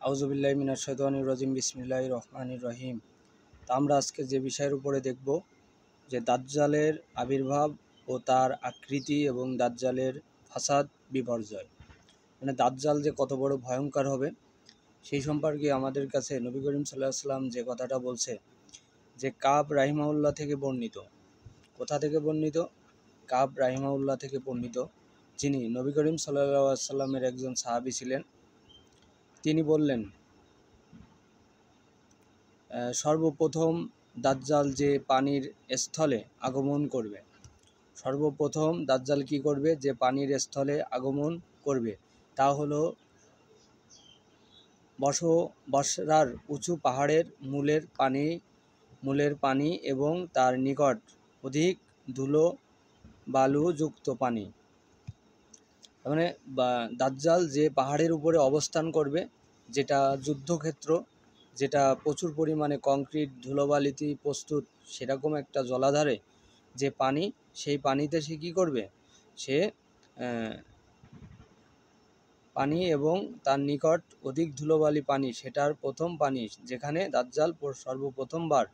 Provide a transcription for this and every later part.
আউযুবিল্লাহি মিনাশ শাইতানির রাজিম বিসমিল্লাহির রহমানির রহিম। তা আমরা আজকে যে বিষয়ের উপরে দেখব যে দাজ্জালের আবির্ভাব ও তার আকৃতি এবং দাজ্জালের ফাসাদ বিপর্যয়, মানে দাজ্জাল যে কত বড় ভয়ঙ্কর হবে সেই সম্পর্কে আমাদের কাছে নবী করিম সাল্লাল্লাহু আলাইহি ওয়াসাল্লাম যে কথাটা বলছে, যে কাব রাহিমাহুল্লাহ থেকে বর্ণিত। কোথা থেকে বর্ণিত? কাব রাহিমাহুল্লাহ থেকে বর্ণিত, যিনি নবী করিম সাল্লাল্লাহু আলাইহি ওয়াসাল্লামের একজন সাহাবী ছিলেন। তিনি বললেন, সর্বপ্রথম দাজ্জাল যে পানির স্থলে আগমন করবে, সর্বপ্রথম দাজ্জাল কি করবে? যে পানির স্থলে আগমন করবে তা হলো বসরার উঁচু পাহাড়ের মূলের পানি এবং তার নিকট অধিক ধুলো বালুযুক্ত পানি। মানে দাজ্জাল যে পাহাড়ের উপরে অবস্থান করবে, যেটা যুদ্ধক্ষেত্র, যেটা প্রচুর পরিমাণে কংক্রিট ধুলোবালিতে প্রস্তুত, সেরকম একটা জলাধারে যে পানি, সেই পানিতে সে কী করবে? সে পানি এবং তার নিকট অধিক ধুলোবালি পানি, সেটার প্রথম পানি যেখানে দাজ্জাল সর্বপ্রথমবার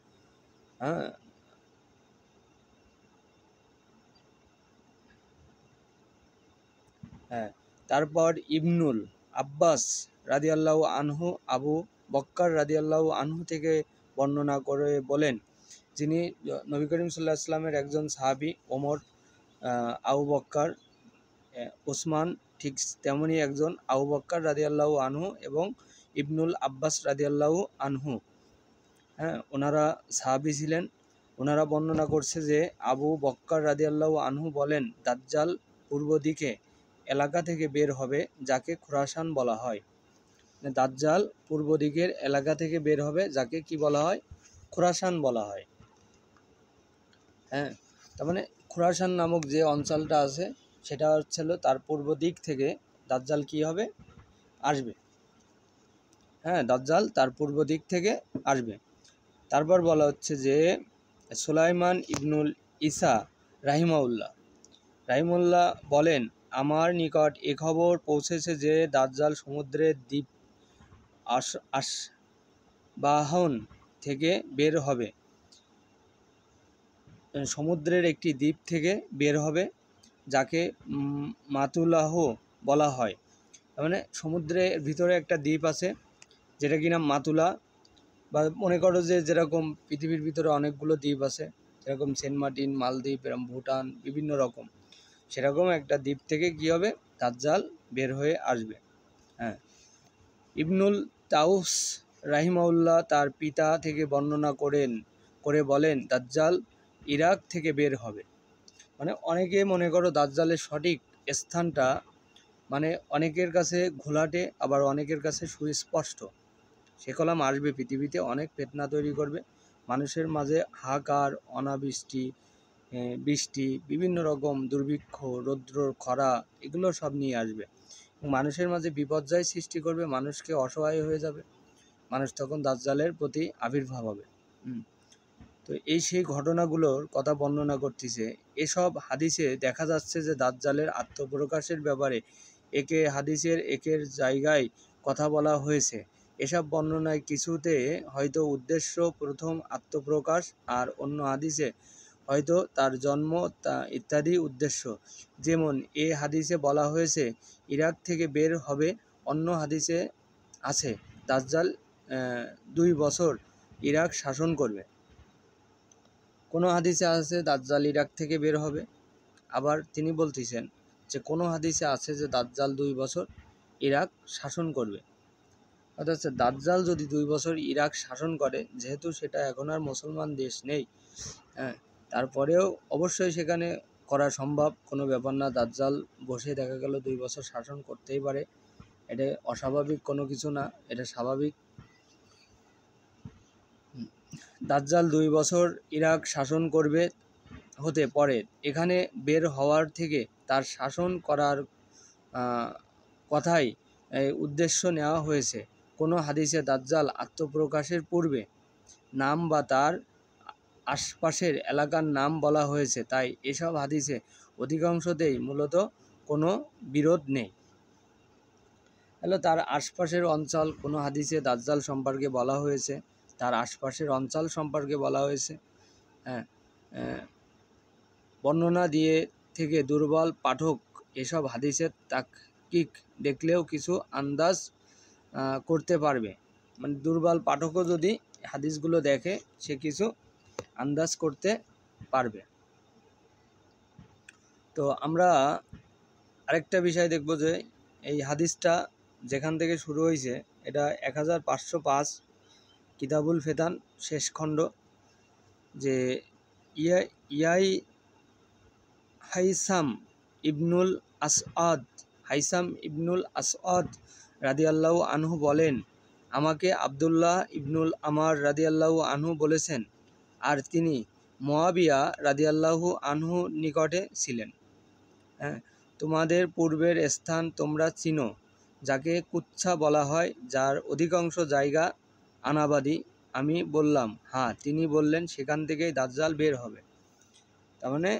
তারপর ইবনুল আব্বাস রাদিয়াল্লাহু আনহু, আবু বক্কর রাদিয়াল্লাহু আনহু থেকে বর্ণনা করে বলেন, যিনি নবী করিম সাল্লাল্লাহু আলাইহি ওয়াসাল্লামের একজন সাহাবী। ওমর, আবু বক্কর, ওসমান, ঠিক তেমনই একজন আবু বক্কর রাদিয়াল্লাহু আনহু এবং ইবনুল আব্বাস রাদিয়াল্লাহু আনহু, ওনারা সাহাবী ছিলেন। ওনারা বর্ণনা করছে যে আবু বক্কর রাদিয়াল্লাহু আনহু বলেন, দাজ্জাল পূর্ব দিকে এলাকা থেকে বের হবে, যাকে খুরাসান বলা হয়। দাজ্জাল পূর্ব দিকের এলাকা থেকে বের হবে, যাকে কি বলা হয়? খুরাসান বলা হয়। তার মানে খুরাসান নামক যে অঞ্চলটা আছে, সেটা হচ্ছিল তার পূর্ব দিক থেকে দাজ্জাল কি হবে? আসবে। দাজ্জাল তার পূর্ব দিক থেকে আসবে। তারপর বলা হচ্ছে যে সুলাইমান ইবনুল ঈসা রাহিমাহুল্লাহ বলেন, আমার নিকট এ খবর পৌঁছেছে যে দাজ্জাল সমুদ্রের দ্বীপ আসবাহন থেকে বের হবে, সমুদ্রের একটি দ্বীপ থেকে বের হবে, যাকে মাতুলাহ বলা হয়। মানে সমুদ্রের ভিতরে একটা দ্বীপ আছে, যেটা কিনা মাতুলা, বা মনে করো যে যেরকম পৃথিবীর ভিতরে অনেকগুলো দ্বীপ আছে, যেরকম সেন্ট মার্টিন, মালদ্বীপ, এরকম ভুটান, বিভিন্ন রকম, সেরকম একটা দ্বীপ থেকে কী হবে? দাজ্জাল বের হয়ে আসবে। ইবনুল তাউস রাহিমাহুল্লাহ তার পিতা থেকে বর্ণনা করে বলেন, দাজ্জাল ইরাক থেকে বের হবে। মানে অনেকে মনে করো দাজ্জালের সঠিক স্থানটা, মানে অনেকের কাছে ঘোলাটে, আবার অনেকের কাছে সুস্পষ্ট। সে কলাম আসবে পৃথিবীতে, অনেক ফিতনা তৈরি করবে, মানুষের মাঝে হাহাকার, অনাবৃষ্টি, বৃষ্টি, বিভিন্ন রকম দুর্ভিক্ষ, রৌদ্র, খরা, এগুলো সব নিয়ে আসবে। মানুষের মাঝে বিপর্যয় সৃষ্টি করবে, মানুষকে অসহায় হয়ে যাবে, মানুষ তখন দাজ্জালের প্রতি আবির্ভাব হবে। তো এই সেই ঘটনাগুলোর কথা বর্ণনা করতেছে। এসব হাদিসে দেখা যাচ্ছে যে দাজ্জালের আত্মপ্রকাশের ব্যাপারে হাদিসের একের জায়গায় কথা বলা হয়েছে। এসব বর্ণনায় কিছুতে হয়তো উদ্দেশ্য প্রথম আত্মপ্রকাশ, আর অন্য হাদিসে হয়তো তার জন্ম ইত্যাদি উদ্দেশ্য। যেমন এ হাদিসে বলা হয়েছে ইরাক থেকে বের হবে, অন্য হাদিসে আছে দাজ্জাল 2 বছর ইরাক শাসন করবে। কোনো হাদিসে আছে দাজ্জাল ইরাক থেকে বের হবে, আবার তিনি বলতেছেন যে কোনো হাদিসে আছে যে দাজ্জাল 2 বছর ইরাক শাসন করবে। অর্থাৎ দাজ্জাল যদি 2 বছর ইরাক শাসন করে, যেহেতু সেটা এখন আর মুসলমান দেশ নেই, তারপরেও অবশ্যই সেখানে করা সম্ভব, কোনো ব্যাপার না। দাজ্জাল বসে দেখা গেল 2 বছর শাসন করতেই পারে, এটা অস্বাভাবিক কোনো কিছু না, এটা স্বাভাবিক। দাজ্জাল 2 বছর ইরাক শাসন করবে হতে পারে, এখানে বের হওয়ার থেকে তার শাসন করার কথাই উদ্দেশ্য নেওয়া হয়েছে। কোনো হাদিসে দাজ্জাল আত্মপ্রকাশের পূর্বে নাম বা তার আশপাশের এলাকার নাম বলা হয়েছে, তাই এসব হাদিসে অধিকাংশতেই মূলত কোনো বিরোধ নেই। হলো তার আশপাশের অঞ্চল, কোনো হাদিসে দাজ্জাল সম্পর্কে বলা হয়েছে, তার আশপাশের অঞ্চল সম্পর্কে বলা হয়েছে। হ্যাঁ, বর্ণনা দিয়ে থেকে দুর্বল পাঠক এসব হাদিসের তাহকিক দেখলেও কিছু আন্দাজ করতে পারবে। মানে দুর্বল পাঠকও যদি হাদিসগুলো দেখে সে কিছু আন্দাজ করতে পারবে। তো আমরা আরেকটা বিষয় দেখব যে এই হাদিসটা যেখান থেকে শুরু হয়েছে এটা 1505 কিতাবুল ফেতান শেষ খণ্ড, যে ইয়াই হাইসাম ইবনুল আসআদ রাদিয়াল্লাহু আনহু বলেন, আমাকে আব্দুল্লাহ ইবনুল আমার রাদিয়াল্লাহু আনহু বলেছেন, আর তিনি মুয়াবিয়া রাদিয়াল্লাহু আনহু নিকটে ছিলেন। হ্যাঁ, তোমাদের পূর্বের স্থান তোমরা চিনো, যাকে কুচ্ছা বলা হয়, যার অধিকাংশ জায়গা আনাবাদী। আমি বললাম, হ্যাঁ। তিনি বললেন, সেখান থেকেই দাজ্জাল বের হবে। তার মানে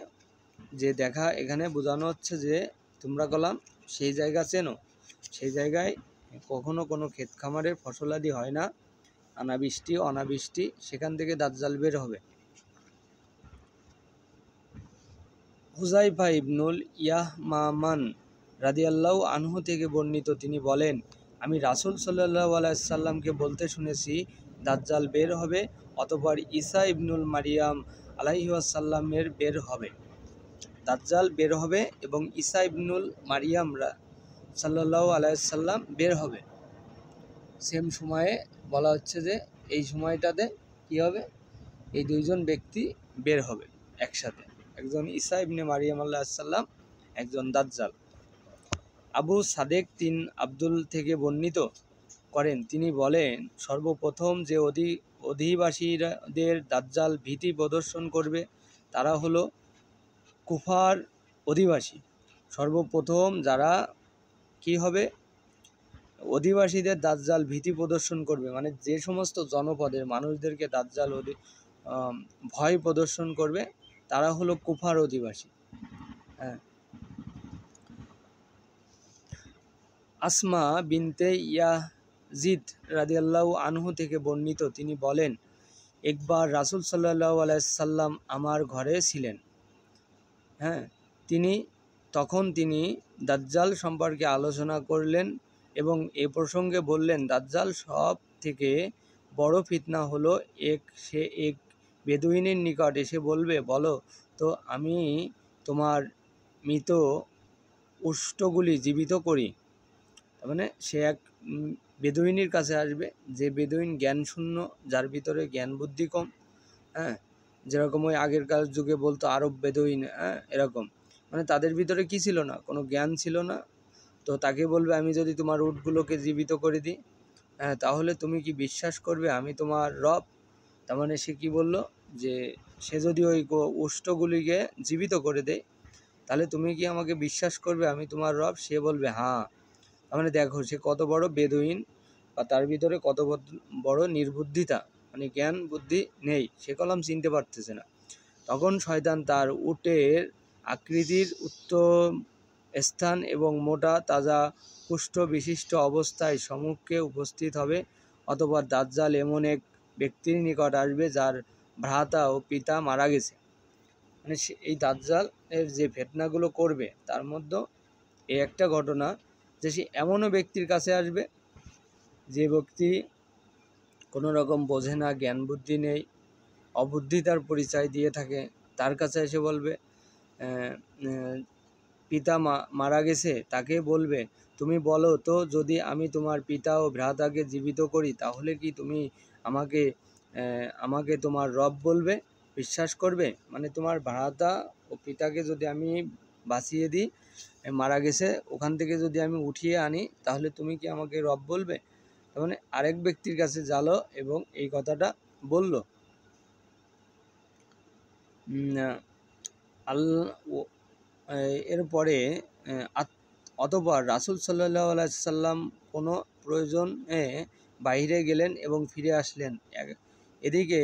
যে দেখা এখানে বোঝানো হচ্ছে যে তোমরা কলাম সেই জায়গা চেনো, সেই জায়গায় কখনো কোনো ক্ষেত খামারের ফসলাদি হয় না, অনাবৃষ্টি অনাবৃষ্টি, সেখান থেকে দাজ্জাল বের হবে। হুযায়ফা ইবনুল ইয়াহমামান রাদিয়াল্লাহু আনহু থেকে বর্ণিত, তিনি বলেন, আমি রাসূল সাল্লাল্লাহু আলাইহি সাল্লামকে বলতে শুনেছি, দাজ্জাল বের হবে, অতঃপর ঈসা ইবনুল মারিয়াম আলাইহি ওয়াসাল্লামের বের হবে। দাজ্জাল বের হবে এবং ঈসা ইবনুল মারিয়াম সাল্লাল্লাহু আলাইহি সাল্লাম বের হবে। সেম সময়ে বলা হচ্ছে যে এই সময়টাতে কী হবে, এই দুইজন ব্যক্তি বের হবে একসাথে, একজন ঈসা ইবনে মারিয়াম আলাইহিস সালাম, একজন দাজ্জাল। আবু সাদেক তিন আব্দুল থেকে বর্ণিত করেন, তিনি বলেন, সর্বপ্রথম যে অধিবাসীদের দাজ্জাল ভীতি প্রদর্শন করবে তারা হলো কুফার অধিবাসী। সর্বপ্রথম যারা কি হবে, অধিবাসীদের দাজ্জাল ভীতি প্রদর্শন করবে, মানে যে সমস্ত জনপদের মানুষদেরকে দাজ্জাল ভয় প্রদর্শন করবে তারা হলো কুফার অধিবাসী। হ্যাঁ, আসমা বিনতে ইয়াজিদ রাদিয়াল্লাহু আনহু থেকে বর্ণিত, তিনি বলেন, একবার রাসূল সাল্লাল্লাহু আলাইহি সাল্লাম আমার ঘরে ছিলেন। হ্যাঁ, তখন তিনি দাজ্জাল সম্পর্কে আলোচনা করলেন এবং এ প্রসঙ্গে বললেন, দাজ্জাল সব থেকে বড় ফিতনা হলো সে এক বেদুইনের নিকট এসে বলবে, বলো তো আমি তোমার মৃত উষ্টগুলি জীবিত করি। তার মানে সে এক বেদুইনের কাছে আসবে, যে বেদুইন জ্ঞান শূন্য, যার ভিতরে জ্ঞান বুদ্ধি কম। হ্যাঁ, যেরকম ওই আগেরকার যুগে বলতো আরব বেদুইন, হ্যাঁ এরকম, মানে তাদের ভিতরে কি ছিল না, কোনো জ্ঞান ছিল না। তো তাকে বলবে, আমি যদি তোমার উটগুলোকে জীবিত করে দিই, হ্যাঁ, তাহলে তুমি কি বিশ্বাস করবে আমি তোমার রব? তার মানে সে কি বলল, যে সে যদি ওই উষ্টগুলিকে জীবিত করে দেয় তাহলে তুমি কি আমাকে বিশ্বাস করবে আমি তোমার রব? সে বলবে হ্যাঁ। তার মানে দেখো সে কত বড় বেদুইন, বা তার ভিতরে কত বড় নির্বুদ্ধিতা, মানে জ্ঞান বুদ্ধি নেই, সে কলম চিনতে পারতেছে না। তখন শয়তান তার উটের আকৃতির উত্তম স্থান এবং মোটা তাজা কুষ্ঠ বিশিষ্ট অবস্থায় সম্মুখে উপস্থিত হবে। অতঃপর দাজ্জাল এমন এক ব্যক্তির নিকট আসবে যার ভ্রাতা ও পিতা মারা গেছে। মানে এই দাজ্জাল এর যে ফিতনাগুলো করবে তার মধ্যে এই একটা ঘটনা, যে সে এমনও ব্যক্তির কাছে আসবে যে ব্যক্তি কোনো রকম বোঝে না, জ্ঞান বুদ্ধি নেই, অবুদ্ধিতার পরিচয় দিয়ে থাকে। তার কাছে এসে বলবে, পিতা মারা গেছে, তাকে বলবে, তুমি বলো তো, যদি আমি তোমার পিতা ও ভ্রাতাকে জীবিত করি তাহলে কি তুমি আমাকে তোমার রব বলবে, বিশ্বাস করবে? মানে তোমার ভ্রাতা ও পিতাকে যদি আমি বাঁচিয়ে দিই, মারা গেছে, ওখান থেকে যদি আমি উঠিয়ে আনি তাহলে তুমি কি আমাকে রব বলবে? তার মানে আরেক ব্যক্তির কাছে জালো এবং এই কথাটা বলল। এরপরে অতঃপর রাসূল সাল্লাল্লাহু আলাইহি সাল্লাম কোনো প্রয়োজনে বাইরে গেলেন এবং ফিরে আসলেন। এদিকে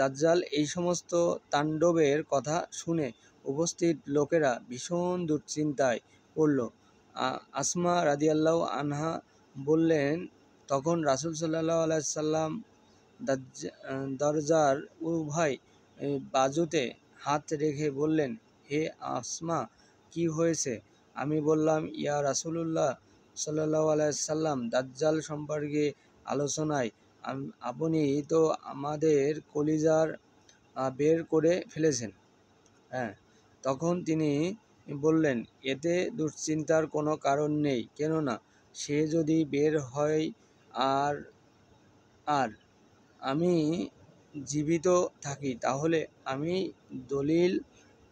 দাজ্জাল এই সমস্ত তাণ্ডবের কথা শুনে উপস্থিত লোকেরা ভীষণ দুশ্চিন্তায় পড়ল। আসমা রাদিয়াল্লাহু আনহা বললেন, তখন রাসূল সাল্লাল্লাহু আলাইহি সাল্লাম দরজার উভয় বাজুতে হাত রেখে বললেন, হে আসমা, কি হয়েছে? আমি বললাম, ইয়া রাসূলুল্লাহ সাল্লাল্লাহু আলাইহি সাল্লাম, দাজ্জাল সম্পর্কে আলোচনায় আপনি তো আমাদের কলিজার বের করে ফেলেছেন। হ্যাঁ। তখন তিনি বললেন, এতে দুশ্চিন্তার কোনো কারণ নেই, কেননা সে যদি বের হয় আর আর আমি জীবিত থাকি, তাহলে আমি দলিল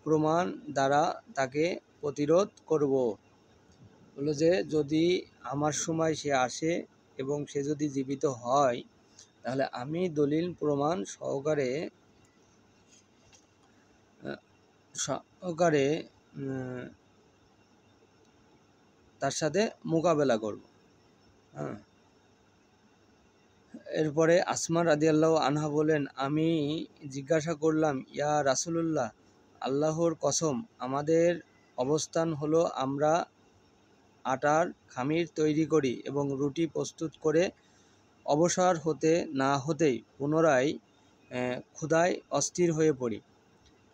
প্রমাণ দ্বারা তাকে প্রতিরোধ করব। বললো যে যদি আমার সময় সে আসে এবং সে যদি জীবিত হয়, তাহলে আমি দলিল প্রমাণ সহকারে তার সাথে মোকাবেলা করব। হ্যাঁ। এরপরে আসমা রাদিয়াল্লাহু আনহা বলেন, আমি জিজ্ঞাসা করলাম, ইয়া রাসূলুল্লাহ, আল্লাহর কসম, আমাদের অবস্থান হলো আমরা আটার খামির তৈরি করি এবং রুটি প্রস্তুত করে অবসর হতে না হতেই পুনরায় ক্ষুধায় অস্থির হয়ে পড়ি।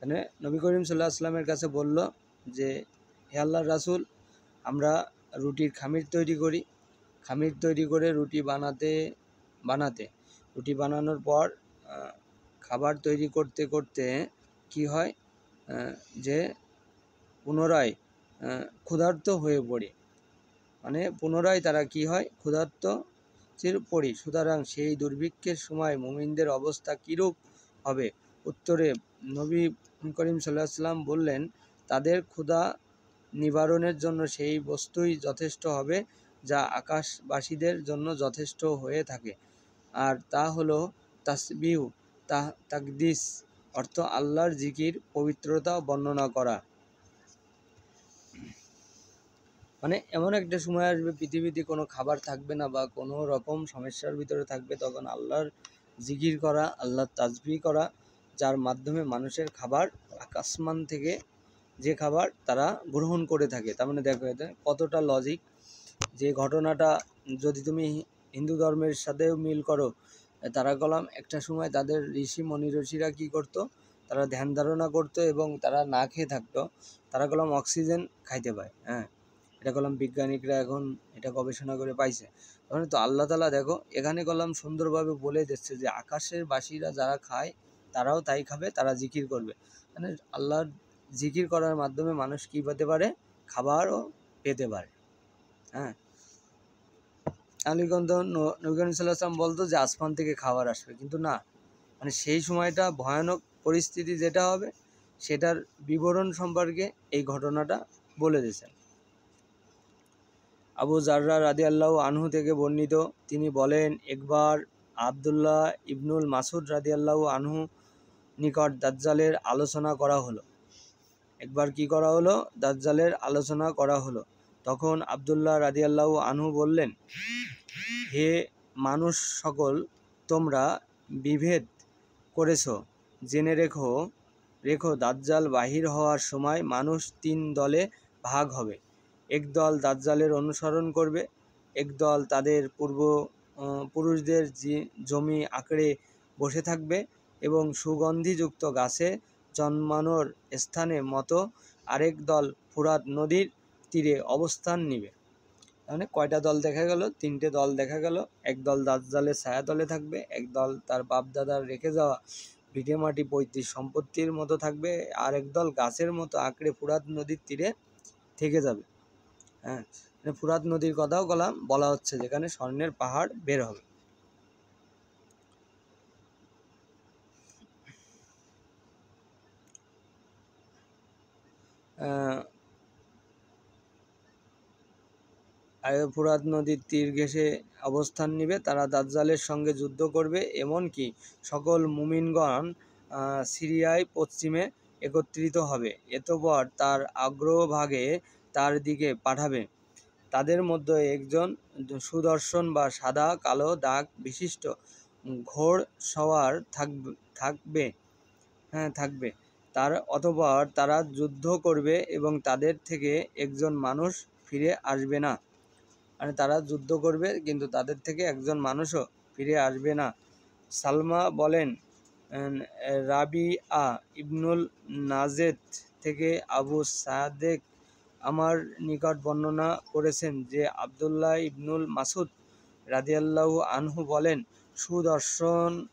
মানে নবী করিম সাল্লাল্লাহু আলাইহি ওয়াসাল্লামের কাছে বলল যে, হে আল্লাহর রাসূল, আমরা রুটির খামির তৈরি করি, খামির তৈরি করে রুটি বানানোর পর খাবার তৈরি করতে করতে কি হয় যে পুনরায় ক্ষুধার্ত হয়ে পড়ি। মানে পুনরায় তারা কি হয়, ক্ষুধার্ত পড়ি। সুতরাং সেই দুর্ভিক্ষের সময় মুমিনদের অবস্থা কীরূপ হবে? উত্তরে নবী করিম সাল্লাল্লাহু আলাইহি ওয়াসাল্লাম বললেন, তাদের ক্ষুধা নিবারণের জন্য সেই বস্তুই যথেষ্ট হবে যা আকাশবাসীদের জন্য যথেষ্ট হয়ে থাকে, আর তা হলো তাসবিহ, তাকদিস, অর্থ আল্লাহর জিকির, পবিত্রতা বর্ণনা করা। মানে এমন একটা সময় আসবে পৃথিবীতে কোনো খাবার থাকবে না বা কোনো রকম সমস্যার ভিতরে থাকবে, তখন আল্লাহর জিকির করা, আল্লাহর তাসবিহ করা, যার মাধ্যমে মানুষের খাবার আকাশমান থেকে যে খাবার তারা গ্রহণ করে থাকে। তার মানে দেখো এতে কতটা লজিক, যে ঘটনাটা যদি তুমি হিন্দু ধর্মের সাথেও মিল করো, তারা কলাম একটা সময় তাদের ঋষিরা কী করতো, তারা ধ্যান ধারণা করতো এবং তারা না খেয়ে থাকতো, তারা কলাম অক্সিজেন খাইতে পায়। হ্যাঁ, এটা কলাম বিজ্ঞানিকরা এখন এটা গবেষণা করে পাইছে। তাহলে তো আল্লাহ তাআলা দেখো এখানে কলাম সুন্দরভাবে বলে দিচ্ছে যে আকাশের বাসীরা যারা খায় তারাও তাই খাবে, তারা জিকির করবে। মানে আল্লাহর জিকির করার মাধ্যমে মানুষ কী পেতে পারে, খাবারও পেতে পারে। হ্যাঁ, আলীগঞ্জ নবী করিম সাল্লাল্লাহু আলাইহি ওয়াসাল্লাম বলতো যে আসমান থেকে খাবার আসবে, কিন্তু না, মানে সেই সময়টা ভয়ানক পরিস্থিতি যেটা হবে সেটার বিবরণ সম্পর্কে এই ঘটনাটা বলে দিয়েছেন। আবু জাররা রাদিয়াল্লাহু আনহু থেকে বর্ণিত, তিনি বলেন, একবার আব্দুল্লাহ ইবনুল মাসুদ রাদিয়াল্লাহু আনহু নিকট দাজ্জালের আলোচনা করা হলো। একবার কি করা হলো, দাজ্জালের আলোচনা করা হলো। তখন আব্দুল্লাহ রাদিয়াল্লাহু আনহু বললেন, হে মানুষ সকল, তোমরা বিভেদ করেছ, জেনে রেখো দাজ্জাল বাহির হওয়ার সময় মানুষ 3 দলে ভাগ হবে। এক দল দাজ্জালের অনুসরণ করবে, এক দল তাদের পুরুষদের জমি আঁকড়ে বসে থাকবে এবং সুগন্ধিযুক্ত গাছে জন্মানোর স্থানে মতো আরেক দল ফুরাত নদীর তীরে অবস্থান নিবে। মানে কয়টা দল দেখা গেল? 3টে দল দেখা গেল। এক দল দাজ্জালের ছায়াতলে থাকবে, এক দল তার বাপদাদার রেখে যাওয়া ভিটেমাটি পৈতৃক সম্পত্তির মতো থাকবে, আর এক দল গাছের মতো আঁকড়ে ফুরাত নদীর তীরে থেকে যাবে। হ্যাঁ, ফুরাত নদীর কথাও বলা হচ্ছে, যেখানে স্বর্ণের পাহাড় বের হবে। ফুরাত নদীর তীর ঘেঁষে অবস্থান নিবে, তারা দাজ্জালের সঙ্গে যুদ্ধ করবে, এমনকি সকল মুমিনগণ সিরিয়ায় পশ্চিমে একত্রিত হবে। এতপর তার অগ্রভাগে তার দিকে পাঠাবে। তাদের মধ্যে একজন সুদর্শন বা সাদা কালো দাগ বিশিষ্ট ঘোড়সওয়ার থাকবে। অতঃপর তারা যুদ্ধ করবে এবং তাদের থেকে একজন মানুষ ফিরে আসবে না। মানে তারা যুদ্ধ করবে কিন্তু তাদের থেকে একজন মানুষও ফিরে আসবে না। সালমা বলেন, রাবিআ ইবনুল নাজেদ থেকে আবু সাদেক আমার নিকট বর্ণনা করেছেন যে আবদুল্লাহ ইবনুল মাসুদ রাদিয়াল্লাহু আনহু বলেন, সুদর্শনধারী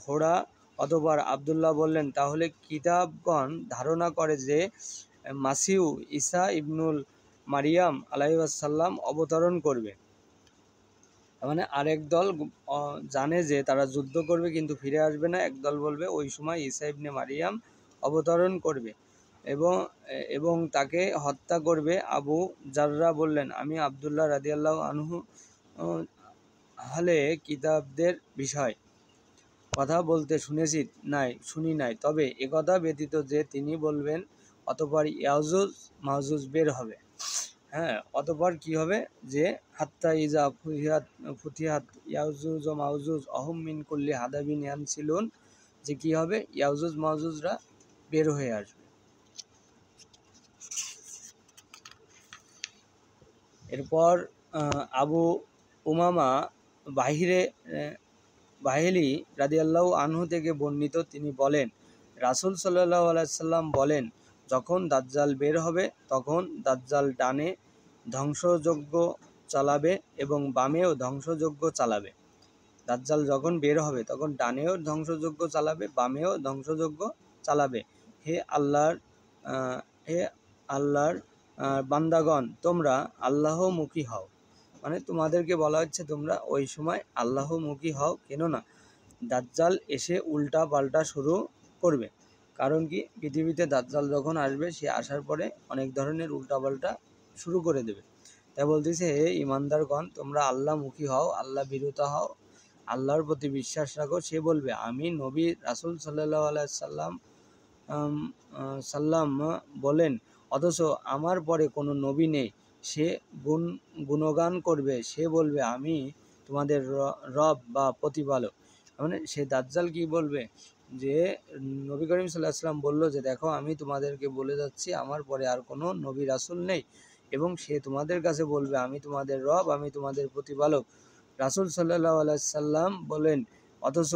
ঘোড়া। অতঃপর আবদুল্লাহ বললেন, তাহলে কিতাবগণ ধারণা করে যে মাসিউ ঈসা ইবনুল মারিয়াম আলাইহিসসালাম অবতরণ করবে। মানে আরেক দল জানে যে তারা যুদ্ধ করবে কিন্তু ফিরে আসবে না। একদল বলবে ওই সময় ঈসা ইবনে মারিয়াম অবতরণ করবে এবং তাকে হত্যা করবে। আবু জাররা বললেন, আমি আবদুল্লাহ রাদিয়াল্লাহু আনহু হালে কিতাবদের বিষয় কথা বলতে শুনি নাই, তবে একথা ব্যতীত যে তিনি বলবেন অতঃপর ইয়াজুজ মাহুজ বের হবে। হ্যাঁ, অতঃপর কি হবে যে হাত্তা ইজা ফুতিহাত ইয়াজুজ ও মাউজুজ অহম মিন কুল্লি হাদাবিন ইয়ানসিলুন, যে কি হবে, ইয়াজুজ মাউজুজরা বের হয়ে আসবে। এরপর আবু উমামা বাহিলি রাদিয়াল্লাহু আনহু থেকে বর্ণিত, তিনি বলেন, রাসূল সাল্লাল্লাহু আলাইহি সাল্লাম বলেন, যখন দাজ্জাল বের হবে তখন দাজ্জাল ডানে ধ্বংসযজ্ঞ চালাবে এবং বামেও ধ্বংসযজ্ঞ চালাবে। দাজ্জাল যখন বের হবে তখন ডানেও ধ্বংসযজ্ঞ চালাবে, বামেও ধ্বংসযজ্ঞ চালাবে। হে আল্লাহর বান্দাগণ, তোমরা আল্লাহমুখী হও। মানে তোমাদেরকে বলা হচ্ছে তোমরা ওই সময় আল্লাহমুখী হও, কেননা দাজ্জাল এসে উল্টা পাল্টা শুরু করবে। কারণ কি, পৃথিবীতে দাজ্জাল যখন আসবে, সে আসার পরে অনেক ধরনের উল্টাপাল্টা শুরু করে দেবে। তাই বলতেছে, হে ইমানদারগণ, তোমরা আল্লাহমুখী হও, আল্লাহ ভীরুত হও, আল্লাহর প্রতি বিশ্বাস রাখো। সে বলবে, আমি নবী রাসূল সাল্লাল্লাহু আলাইহি সাল্লাম বলেন, অথচ আমার পরে কোনো নবী নেই। সে গুণগান করবে, সে বলবে, আমি তোমাদের রব বা প্রতিপালক। মানে সে দাজ্জাল কি বলবে, যে নবী করিম সাল্লাল্লাহু আলাইহি ওয়াসাল্লাম বললো যে দেখো, আমি তোমাদেরকে বলে যাচ্ছি আমার পরে আর কোনো নবী রাসূল নেই, এবং সে তোমাদের কাছে বলবে, আমি তোমাদের রব, আমি তোমাদের প্রতিপালক। রাসূল সাল্লাল্লাহু আলাইহি সাল্লাম বলেন, অথচ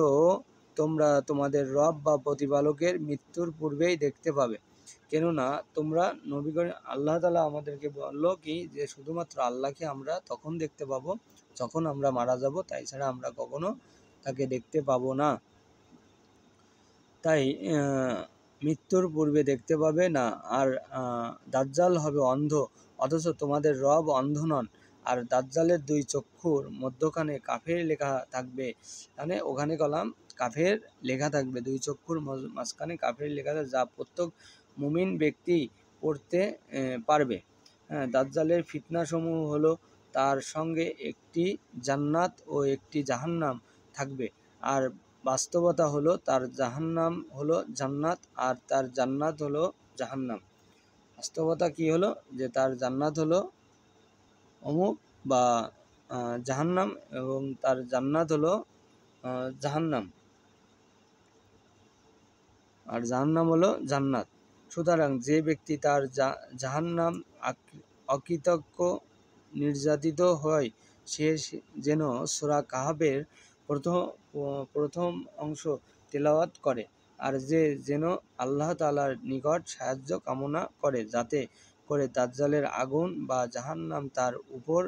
তোমরা তোমাদের রব বা প্রতিপালকের মৃত্যুর পূর্বেই দেখতে পাবে। কেননা তোমরা নবী করিম আল্লাহ তাআলা আমাদেরকে বললো কি, যে শুধুমাত্র আল্লাহকে আমরা তখন দেখতে পাবো যখন আমরা মারা যাব, তাই ছাড়া আমরা কখনো তাকে দেখতে পাবো না। তাই মৃত্যুর পূর্বে দেখতে পাবে না। আর দাজ্জাল হবে অন্ধ, অথচ তোমাদের রব অন্ধ নন। আর দাজ্জালের দুই চক্ষুর মধ্যখানে কাফের লেখা থাকবে। মানে ওখানে কলাম কাফের লেখা থাকবে, দুই চক্ষুর মাঝখানে কাফের লেখা থাকবে, যা প্রত্যেক মুমিন ব্যক্তি পড়তে পারবে। হ্যাঁ, দাজ্জালের ফিতনাসমূহ হলো, তার সঙ্গে একটি জান্নাত ও একটি জাহান্নাম থাকবে। আর বাস্তবতা হলো তার জাহান্নাম হলো জান্নাত আর তার জান্নাত হলো জাহান্নাম। বাস্তবতা কি হলো, যে তার জান্নাত হলো অমুক বা জাহান্নাম, এবং তার জান্নাত হলো জাহান্নাম, আর জাহান্নাম হলো জান্নাত। সুতরাং যে ব্যক্তি তার জাহান্নাম অকৃতজ্ঞ নির্যাতিত হয়, সে যেন সূরা কাহফের প্রথম অংশ তেলাওয়াত করে, আর যেন আল্লাহ তাআলার নিকট সাহায্য কামনা করে, যাতে করে দাজ্জালের আগুন বা জাহান্নাম তার উপর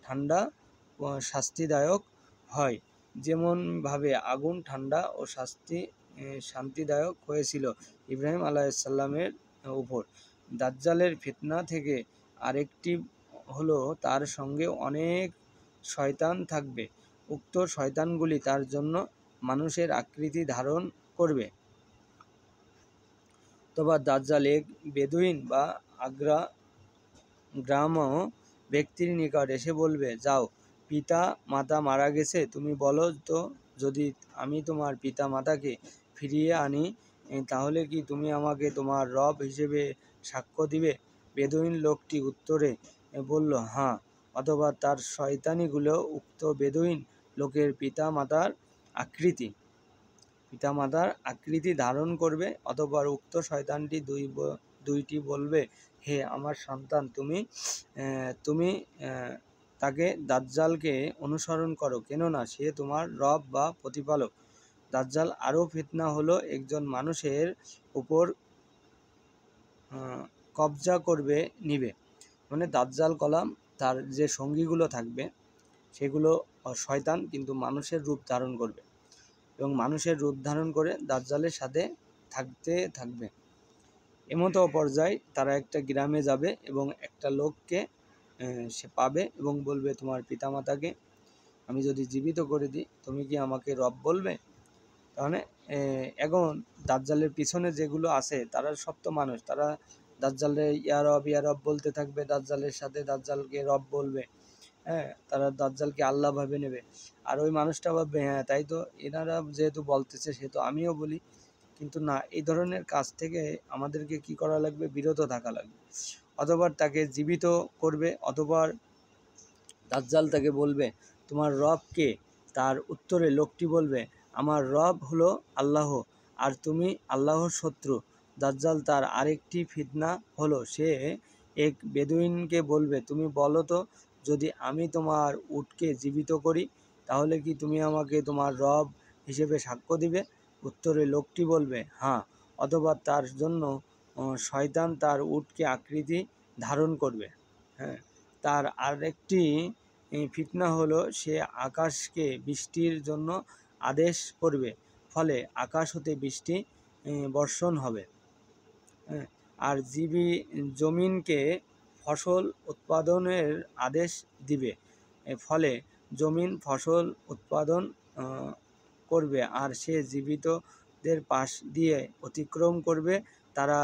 ঠান্ডা শাস্তিদায়ক হয়, যেমনভাবে আগুন ঠান্ডা ও শান্তিদায়ক হয়েছিল ইব্রাহিম আলাইহিস সালামের উপর। দাজ্জালের ফিতনা থেকে আরেকটি হলো, তার সঙ্গে অনেক শয়তান থাকবে। উক্ত শয়তানগুলি তার জন্য মানুষের আকৃতি ধারণ করবে। অথবা দাজ্জাল এক বেদুইন বা আগ্রা গ্রাম্য ব্যক্তির নিকট এসে বলবে, যাও, পিতা মাতা মারা গেছে, তুমি বলো তো, যদি আমি তোমার পিতা মাতাকে ফিরিয়ে আনি, তাহলে কি তুমি আমাকে তোমার রব হিসেবে সাক্ষ্য দিবে? বেদুইন লোকটি উত্তরে বলল, হ্যাঁ। অথবা তার শয়তানিগুলো উক্ত বেদুইন লোকের পিতা মাতার আকৃতি ধারণ করবে। অতঃপর উক্ত শয়তানটি দুইটি বলবে, হে আমার সন্তান, তুমি তুমি তাকে দাজ্জালকে অনুসরণ করো, কেননা সে তোমার রব বা প্রতিপালক। দাজ্জাল আরও ফিতনা হলো একজন মানুষের উপর কবজা করবে নিবে। মানে দাজ্জাল কলাম তার যে সঙ্গীগুলো থাকবে সেগুলো শয়তান, কিন্তু মানুষের রূপ ধারণ করবে এবং মানুষের রূপ ধারণ করে দাজ্জালের সাথে থাকতে থাকবে। এমতো পর্যায়ে তারা একটা গ্রামে যাবে এবং একটা লোককে সে পাবে এবং বলবে, তোমার পিতামাতাকে আমি যদি জীবিত করে দিই তুমি কি আমাকে রব বলবে? তাহলে এখন দাজ্জালের পিছনে যেগুলো আছে তারা সব তো মানুষ, তারা দাজ্জালের ইয়া রব বলতে থাকবে, দাজ্জালের সাথে দাজ্জালকে রব বলবে। হ্যাঁ, তারা দাজ্জালকে আল্লাহ ভাবে নেবে। আর ওই মানুষটা ভাববে, হ্যাঁ তাই তো, এনারা যেহেতু বলতেছে সেহেতু আমিও বলি। কিন্তু না, এই ধরনের কাজ থেকে আমাদেরকে কি করা লাগবে? বিরত থাকা লাগবে। অথবা তাকে জীবিত করবে, অথবা দাজ্জাল তাকে বলবে তোমার রব কে? তার উত্তরে লোকটি বলবে, আমার রব হলো আল্লাহ, আর তুমি আল্লাহর শত্রু। দাজ্জাল তার আরেকটি ফিতনা হলো সে এক বেদুইনকে বলবে, তুমি বলো তো, যদি আমি তোমার উটকে জীবিত করি তাহলে কি তুমি আমাকে তোমার রব হিসেবে সাক্ষ্য দিবে? উত্তরে লোকটি বলবে, হ্যাঁ। অথবা তার জন্য শয়তান তার উটকে আকৃতি ধারণ করবে। হ্যাঁ, তার আরেকটি ফিতনা হলো সে আকাশকে বৃষ্টির জন্য আদেশ করবে, ফলে আকাশ হতে বৃষ্টি বর্ষণ হবে। হ্যাঁ, আর জমিনকে ফসল উৎপাদনের আদেশ দিবে, ফলে জমিন ফসল উৎপাদন করবে। আর সে জীবিতদের পাশ দিয়ে অতিক্রম করবে, তারা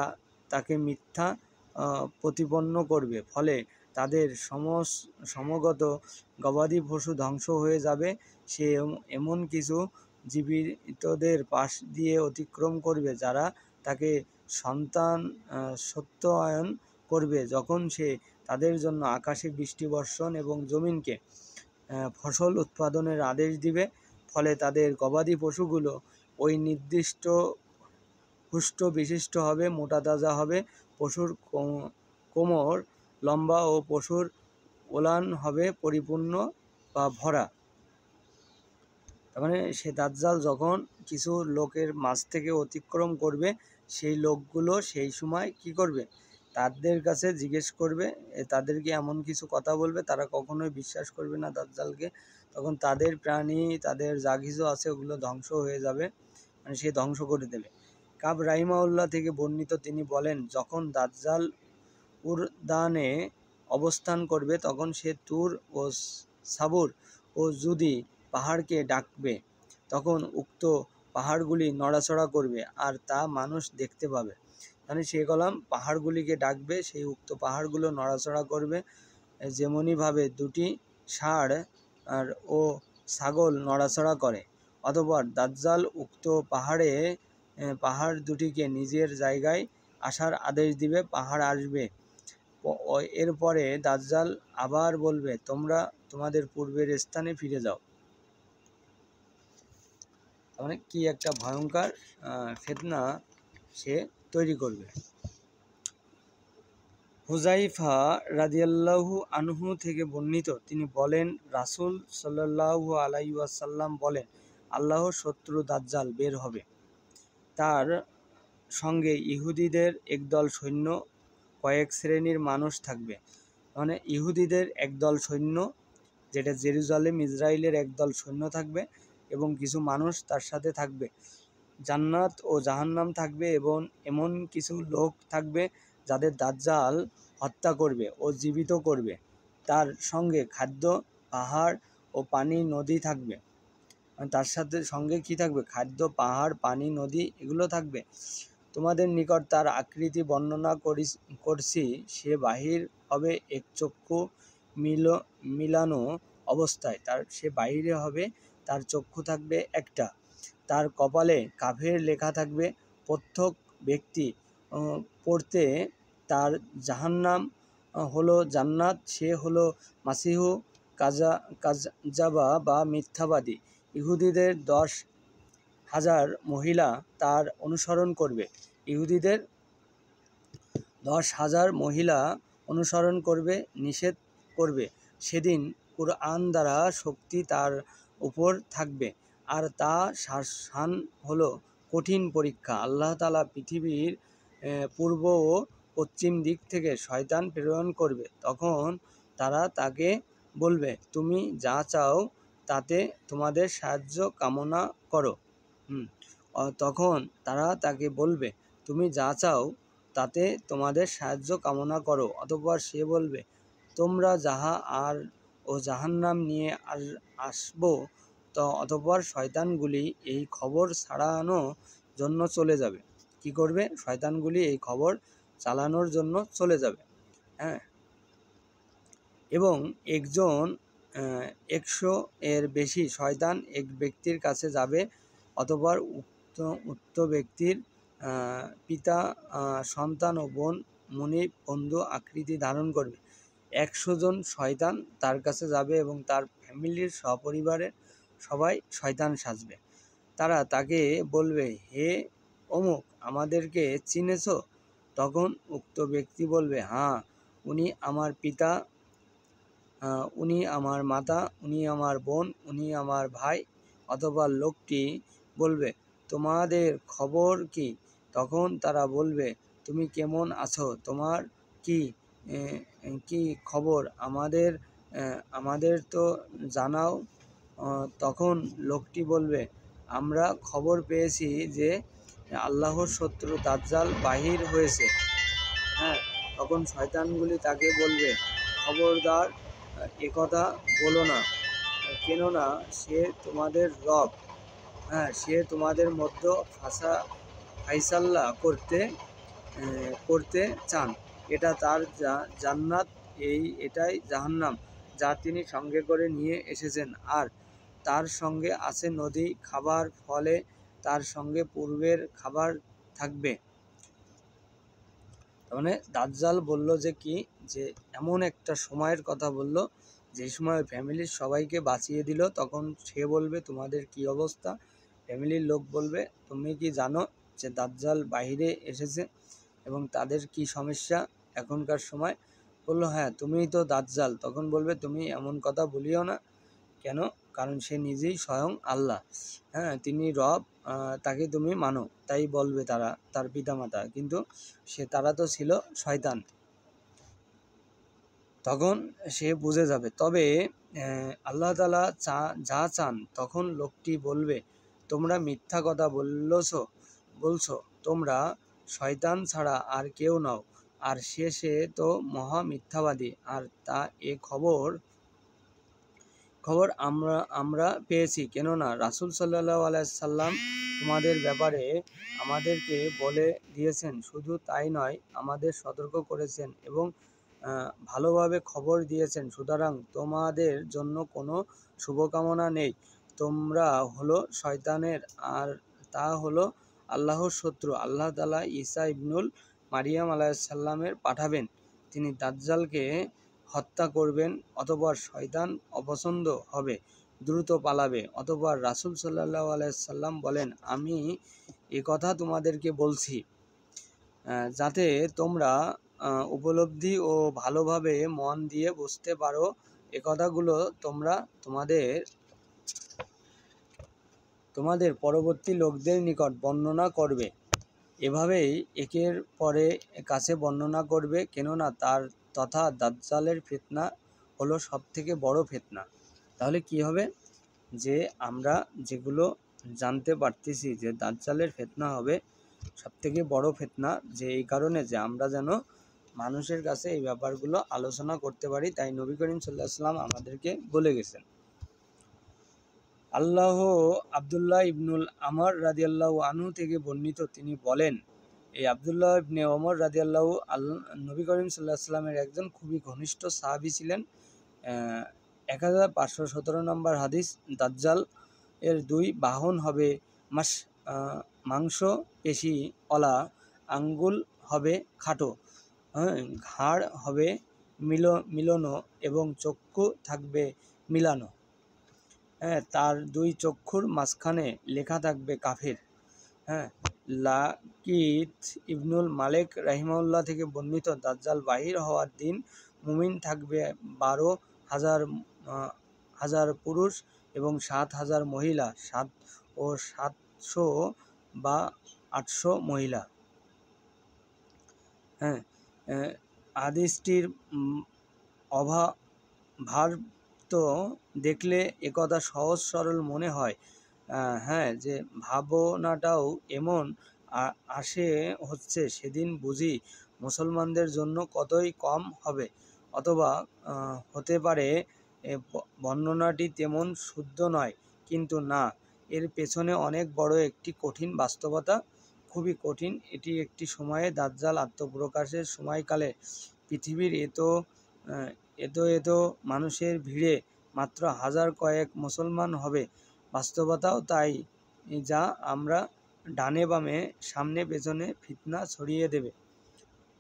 তাকে মিথ্যা প্রতিপন্ন করবে, ফলে তাদের সমগত গবাদি পশু ধ্বংস হয়ে যাবে। সে এমন কিছু জীবিতদের পাশ দিয়ে অতিক্রম করবে যারা তাকে সন্তান সত্যায়ন করবে, যখন সে তাদের জন্য আকাশে বৃষ্টি বর্ষণ এবং জমিনকে ফসল উৎপাদনের আদেশ দিবে, ফলে তাদের গবাদি পশুগুলো ওই নির্দিষ্ট হুষ্ট বিশিষ্ট হবে, মোটা তাজা হবে, পশুর কোমর লম্বা ও পশুর ওলান হবে পরিপূর্ণ বা ভরা। তার মানে সে দাজ্জাল যখন কিছু লোকের মাঝ থেকে অতিক্রম করবে, সেই লোকগুলো সেই সময় কি করবে? তাদের কাছে জিজ্ঞেস করবে, তাদেরকে এমন কিছু কথা বলবে, তারা কখনোই বিশ্বাস করবে না দাজ্জালকে। তখন তাদের প্রাণী, তাদের যা কিছু আছে ওগুলো ধ্বংস হয়ে যাবে, মানে সে ধ্বংস করে দেবে। কাব রাহিমাহুল্লাহ থেকে বর্ণিত, তিনি বলেন, যখন দাজ্জাল উরদানে অবস্থান করবে তখন সে তুর ও সাবুর ও জুদি পাহাড়কে ডাকবে, তখন উক্ত পাহাড়গুলি নড়াচড়া করবে আর তা মানুষ দেখতে পাবে। মানে সে কলাম পাহাড়গুলিকে ডাকবে, সেই উক্ত পাহাড়গুলো নড়াচড়া করবে, যেমনইভাবে দুটি ষাঁড় ও ছাগল নড়াচড়া করে। অতঃপর দাজ্জাল উক্ত পাহাড় দুটিকে নিজের জায়গায় আসার আদেশ দিবে, পাহাড় আসবে। এরপরে দাজ্জাল আবার বলবে, তোমরা তোমাদের পূর্বের স্থানে ফিরে যাও। মানে কি একটা ভয়ঙ্কর ফিতনা সে তৈরি করবে। হুযায়ফা রাদিয়াল্লাহু আনহু থেকে বর্ণিত, তিনি বলেন, রাসূল সাল্লাল্লাহু আলাইহি ওয়াসাল্লাম বলেন, আল্লাহর শত্রু দাজ্জাল বের হবে, তার সঙ্গে ইহুদিদের একদল সৈন্য, কয়েক শ্রেণীর মানুষ থাকবে। মানে ইহুদিদের একদল সৈন্য, যেটা জেরুজালেম ইসরায়েলের একদল সৈন্য থাকবে এবং কিছু মানুষ তার সাথে থাকবে। জান্নাত ও জাহান্নাম থাকবে এবং এমন কিছু লোক থাকবে যাদের দাজ্জাল হত্যা করবে ও জীবিত করবে। তার সঙ্গে খাদ্য, পাহাড় ও পানি, নদী থাকবে। তার সঙ্গে কি থাকবে? খাদ্য, পাহাড়, পানি, নদী এগুলো থাকবে। তোমাদের নিকট তার আকৃতি বর্ণনা করছি, সে বাহির হবে এক চক্ষু মিলানো অবস্থায়, সে বাহিরে হবে, তার চক্ষু থাকবে একটা, তার কপালে কাফের লেখা থাকবে। প্রত্যেক ব্যক্তি পড়তে তার জাহান্নাম হলো জান্নাত, সে হলো মাসিহু কাযযাবা বা মিথ্যাবাদী। ইহুদিদের 10,000 মহিলা তার অনুসরণ করবে। ইহুদিদের 10,000 মহিলা অনুসরণ করবে, নিষেধ করবে। সেদিন কুরআন দ্বারা শক্তি তার উপর থাকবে, আর তা শান হলো কঠিন পরীক্ষা। আল্লাহ তাআলা পৃথিবীর পূর্ব ও পশ্চিম দিক থেকে শয়তান প্রেরণ করবে। তখন তারা তাকে বলবে, তুমি যা চাও তাতে তোমাদের সাহায্য কামনা করো। তখন তারা তাকে বলবে, তুমি যা চাও তাতে তোমাদের সাহায্য কামনা করো। অতঃপর সে বলবে, তোমরা যাহা আর ও জাহান্নাম নিয়ে আসবো। অতঃপর শয়তানগুলি এই খবর ছাড়ানোর জন্য চলে যাবে। কি করবে? শয়তানগুলি এই খবর চালানোর জন্য চলে যাবে। হ্যাঁ, এবং 100 এর বেশি শয়তান এক ব্যক্তির কাছে যাবে। অতঃপর উক্ত ব্যক্তির পিতা, সন্তান ও বোন, মুনিব, বন্ধু আকৃতি ধারণ করবে। 100 জন শয়তান তার কাছে যাবে এবং তার ফ্যামিলির সপরিবারের সবাই শয়তান সাজবে। তারা তাকে বলবে, হে অমুক, আমাদেরকে চিনেছ? তখন উক্ত ব্যক্তি বলবে, হ্যাঁ, উনি আমার পিতা, উনি আমার মাতা, উনি আমার বোন, উনি আমার ভাই। অথবা লোকটি বলবে, তোমাদের খবর কি? তখন তারা বলবে, তুমি কেমন আছো? তোমার কি খবর? আমাদের তো জানাও। তখন লোকটি বলবে, আমরা খবর পেয়েছি যে আল্লাহর শত্রু দাজ্জাল বাহির হয়েছে। হ্যাঁ, তখন শয়তানগুলি তাকে বলবে, খবরদার একথা বলো না, কেননা সে তোমাদের রব। হ্যাঁ, সে তোমাদের মধ্যে ফাইসাল্লা করতে চান। এটা তার জান্নাত, এটাই জাহান্নাম যা তিনি সঙ্গে করে নিয়ে এসেছেন, আর তার সঙ্গে আছে নদী, খাবার, ফলে তার সঙ্গে পূর্বের খাবার থাকবে। মানে দাজ্জাল বলল যে এমন একটা সময়ের কথা বলল, যে সময় ফ্যামিলির সবাইকে বাঁচিয়ে দিল। তখন সে বলবে, তোমাদের কি অবস্থা? ফ্যামিলির লোক বলবে, তুমি কি জানো যে দাজ্জাল বাইরে এসেছে এবং তাদের কি সমস্যা এখনকার সময়? বললো, হ্যাঁ, তুমিই তো দাজ্জাল। তখন বলবে, তুমি এমন কথা বলিও না। কেন? কারণ সে নিজেই স্বয়ং আল্লাহ। হ্যাঁ, তিনি রব, তাকে তুমি মানো। তাই বলবে তারা, তার পিতামাতা, কিন্তু তারা তো ছিল শয়তান। তখন সে বুঝে যাবে। তবে আল্লাহ তাআলা যা চান। তখন লোকটি বলবে, তোমরা মিথ্যা কথা বলছো, তোমরা শয়তান ছাড়া আর কেউ নও, আর সে তো মহা মিথ্যাবাদী। আর তা খবর আমরা পেয়েছি, কেননা রাসূল সাল্লাল্লাহু আলাইহি সাল্লাম তোমাদের ব্যাপারে আমাদেরকে বলে দিয়েছেন। শুধু তাই নয়, আমাদের সতর্ক করেছেন এবং ভালোভাবে খবর দিয়েছেন। সুতরাং তোমাদের জন্য কোনো শুভকামনা নেই। তোমরা হলো শয়তানের, আর তা হলো আল্লাহর শত্রু। আল্লাহ তাআলা ঈসা ইবনুল মারিয়াম আলাইহিস সালামের পাঠাবেন, তিনি দাজ্জালকে হত্যা করবেন। অতঃপর শয়তান অপছন্দ হবে, দ্রুত পালাবে। অতঃপর রাসূল সাল্লাল্লাহু আলাইহি সাল্লাম বলেন, আমি কথা তোমাদেরকে বলছি যাতে তোমরা উপলব্ধি ও ভালোভাবে মন দিয়ে বুঝতে পারো। কথাগুলো তোমরা তোমাদের পরবর্তী লোকদের নিকট বর্ণনা করবে। এভাবেই একের পরে কাছে বর্ণনা করবে, কেননা তার তথা দাজ্জালের ফিতনা হলো সবথেকে বড় ফিতনা। তাহলে কি হবে? যে আমরা যেগুলো জানতে পারতেছি যে দাজ্জালের ফিতনা হবে সবথেকে বড় ফিতনা, যে এই কারণে যে আমরা যেন মানুষের কাছে এই ব্যাপারগুলো আলোচনা করতে পারি। তাই নবী করিম সাল্লাল্লাহু আলাইহি ওয়াসাল্লাম আমাদেরকে বলে গেছেন। আব্দুল্লাহ ইবনুল আমর রাদিয়াল্লাহু আনহু থেকে বর্ণিত, তিনি বলেন, এই আব্দুল্লাহ ইবনে ওমর রাদিয়াল্লাহু নবী করিম সাল্লাল্লাহু আলাইহি ওয়াসাল্লামের একজন খুবই ঘনিষ্ঠ সাহাবী ছিলেন। 1517 নম্বর হাদিস, দাজ্জাল এর 2 বাহন হবে, মাংস পেশি অলা, আঙ্গুল হবে খাটো, ঘাড় হবে মিলনো এবং চক্ষু থাকবে মিলানো। তার 2 চক্ষুর মাঝখানে লেখা থাকবে কাফের। লাকিত ইবনুল মালেক রাহিমাহুল্লাহ থেকে বর্ণিত, দাজ্জাল বাহির হওয়ার দিন মুমিন থাকবে 12,000 পুরুষ এবং 7,000 মহিলা, 700 বা 800 মহিলা। হ্যাঁ, হাদিসটির ভাবার্থ দেখলে একথা সহজ সরল মনে হয়। হ্যাঁ, যে ভাবনাটাও এমন আসে হচ্ছে সেদিন বুঝি মুসলমানদের জন্য কতই কম হবে। অথবা হতে পারে বর্ণনাটি তেমন শুদ্ধ নয়, কিন্তু না, এর পেছনে অনেক বড় একটি কঠিন বাস্তবতা, খুবই কঠিন। এটি একটি সময়ে দাজ্জাল আত্মপ্রকাশের সময়কালে পৃথিবীর এত মানুষের ভিড়ে মাত্র হাজার কয়েক মুসলমান হবে। বাস্তবতাও তাই, যা আমরা ডানে বামে সামনে পেছনে ফিতনা ছড়িয়ে দেবে।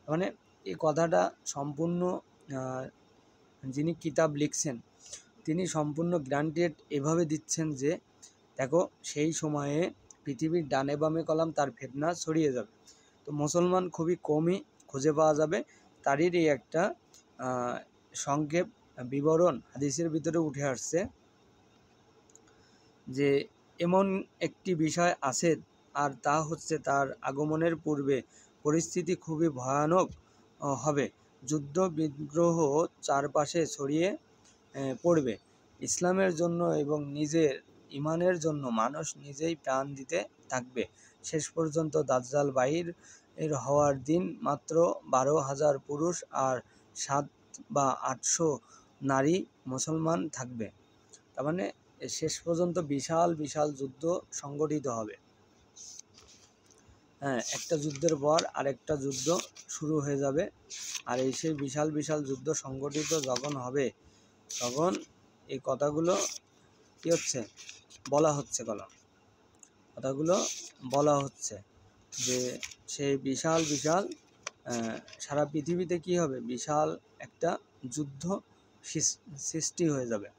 মানে এই কথাটা সম্পূর্ণ যিনি কিতাব লিখছেন তিনি সম্পূর্ণ গ্রান্টেড এভাবে দিচ্ছেন যে দেখো সেই সময়ে পৃথিবীর ডানে বামে কলাম তার ফিতনা ছড়িয়ে যাবে, তো মুসলমান খুবই কমই খুঁজে পাওয়া যাবে। তারই এই একটা সংক্ষেপ বিবরণ হাদিসের ভিতরে উঠে আসছে যে এমন একটি বিষয় আছে, আর তা হচ্ছে তার আগমনের পূর্বে পরিস্থিতি খুবই ভয়ানক হবে। যুদ্ধ বিগ্রহ চারপাশে ছড়িয়ে পড়বে। ইসলামের জন্য এবং নিজের ইমানের জন্য মানুষ নিজেই প্রাণ দিতে থাকবে। শেষ পর্যন্ত দাজ্জাল বাহির হওয়ার দিন মাত্র 12,000 পুরুষ আর 7 বা 800 নারী মুসলমান থাকবে। তার মানে শেষ পর্যন্ত বিশাল বিশাল যুদ্ধ সংগঠিত হবে। হ্যাঁ, একটা যুদ্ধের পর আরেকটা যুদ্ধ শুরু হয়ে যাবে। আর এই সেই বিশাল বিশাল যুদ্ধ সংগঠিত যখন হবে তখন এই কথাগুলো কি হচ্ছে বলা হচ্ছে, কথাগুলো বলা হচ্ছে যে সেই বিশাল বিশাল সারা পৃথিবীতে কি হবে, বিশাল একটা যুদ্ধ সৃষ্টি হয়ে যাবে।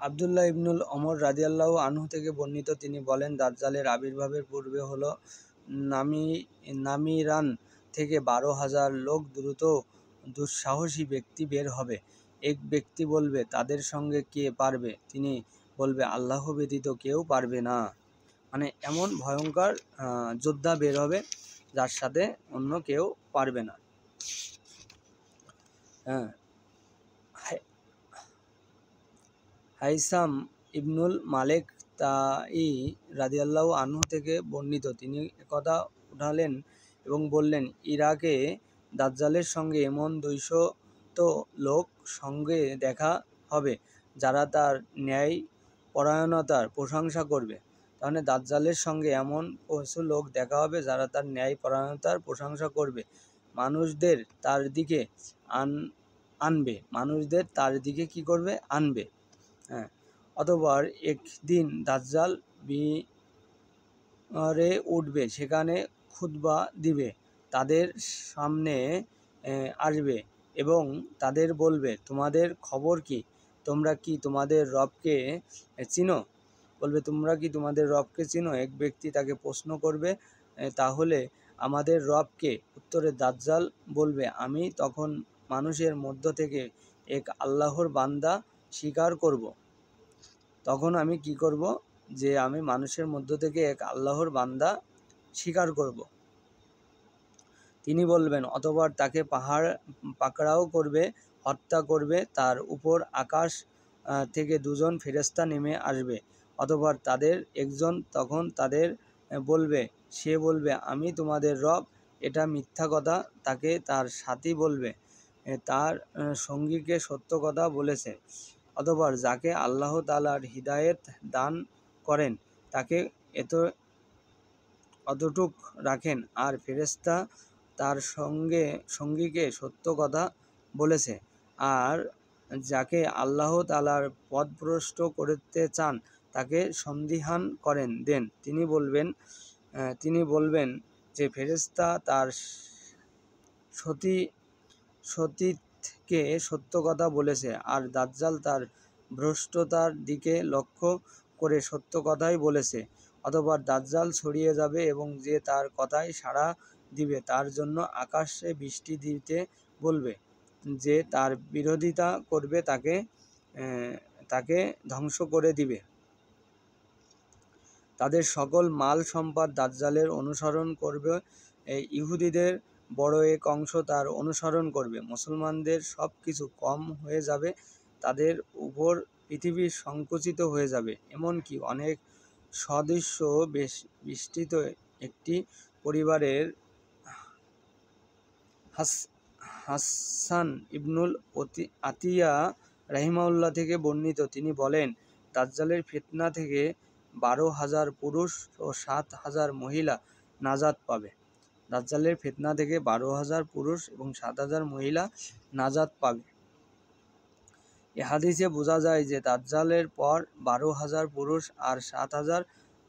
আবদুল্লাহ ইবনুল ওমর রাদিয়াল্লাহু আনহু থেকে বর্ণিত, তিনি বলেন, দাজ্জালের আবির্ভাবের পূর্বে হলো নামিরান থেকে 12,000 লোক দ্রুত দুঃসাহসী ব্যক্তি বের হবে। এক ব্যক্তি বলবে, তাদের সঙ্গে কে পারবে? তিনি বলবে, আল্লাহ ব্যতীত কেউ পারবে না। মানে এমন ভয়ঙ্কর যোদ্ধা বের হবে যার সাথে অন্য কেউ পারবে না। হ্যাঁ, হাইসাম ইবনুল মালেক তাই রাদিয়াল্লাহু আনহু থেকে বর্ণিত, তিনি একথা উঠালেন এবং বললেন, ইরাকে দাজ্জালের সঙ্গে এমন 200 লোক সঙ্গে দেখা হবে যারা তার ন্যায় পরায়ণতার প্রশংসা করবে। তাহলে দাজ্জালের সঙ্গে এমন কিছু লোক দেখা হবে যারা তার ন্যায় পরায়ণতার প্রশংসা করবে, মানুষদের তার দিকে আনবে, মানুষদের তার দিকে কি করবে? আনবে। হ্যাঁ, অতঃপর একদিন দাজ্জাল মিম্বরে উঠবে, সেখানে খুতবা দিবে, তাদের সামনে আসবে এবং তাদের বলবে, তোমাদের খবর কি? তোমরা কি তোমাদের রবকে চিনো? বলবে, তোমরা কি তোমাদের রবকে চিনো? এক ব্যক্তি তাকে প্রশ্ন করবে, তাহলে আমাদের রবকে? উত্তরে দাজ্জাল বলবে, আমি তখন মানুষের মধ্য থেকে এক আল্লাহর বান্দা স্বীকার করব। তখন আমি কি করব? যে আমি মানুষের মধ্য থেকে এক আল্লাহর বান্দা স্বীকার করব। তিনি বলবেন, অতঃপর তাকে পাকড়াও করবে, হত্যা করবে, তার উপর আকাশ থেকে 2 জন ফেরেশতা নেমে আসবে। অতঃপর তাদের একজন তখন তাদের বলবে, সে বলবে, আমি তোমাদের রব। এটা মিথ্যা কথা। তাকে তার সাথী বলবে, তার সঙ্গীকে সত্য কথা বলেছে। অতঃপর যাকে আল্লাহ তাআলার হিদায়াত দান করেন তাকে অতটুক রাখেন, আর ফেরেশতা তার সঙ্গীকে সত্য কথা বলেছে। আর যাকে আল্লাহ তাআলার পথভ্রষ্ট করতে চান তাকে সন্দিহান করেন দেন। তিনি বলবেন যে ফেরেশতা তার সতীর্থকে সত্য কথা বলেছে, আর দাজ্জাল তার ভ্রষ্টতার দিকে লক্ষ্য করে সত্য কথাই বলেছে। অতঃপর দাজ্জাল ছড়িয়ে যাবে এবং যে তার কথায় সাড়া দিবে তার জন্য আকাশে বৃষ্টি দিতে বলবে, যে তার বিরোধিতা করবে তাকে ধ্বংস করে দিবে। তাদের সকল মাল সম্পদ দাজ্জালের অনুসরণ করবে। ইহুদিদের বড় এক অংশ তার অনুসরণ করবে। মুসলমানদের সব কিছু কম হয়ে যাবে, তাদের উপর পৃথিবী সংকুচিত হয়ে যাবে। এমনকি অনেক সদস্য বিস্তৃত একটি পরিবারের হাসান ইবনুল আতিয়া রাহিমাহুল্লাহ থেকে বর্ণিত, তিনি বলেন, দাজ্জালের ফিতনা থেকে 12,000 পুরুষ ও 7,000 মহিলা নাজাত পাবে। দাজ্জালের ফিতনা থেকে 12,000 পুরুষ এবং 7,000 মহিলা নাজাত পাবে। এ হাদিসে বোঝা যায় যে দাজ্জালের পর 12,000 পুরুষ আর 7,000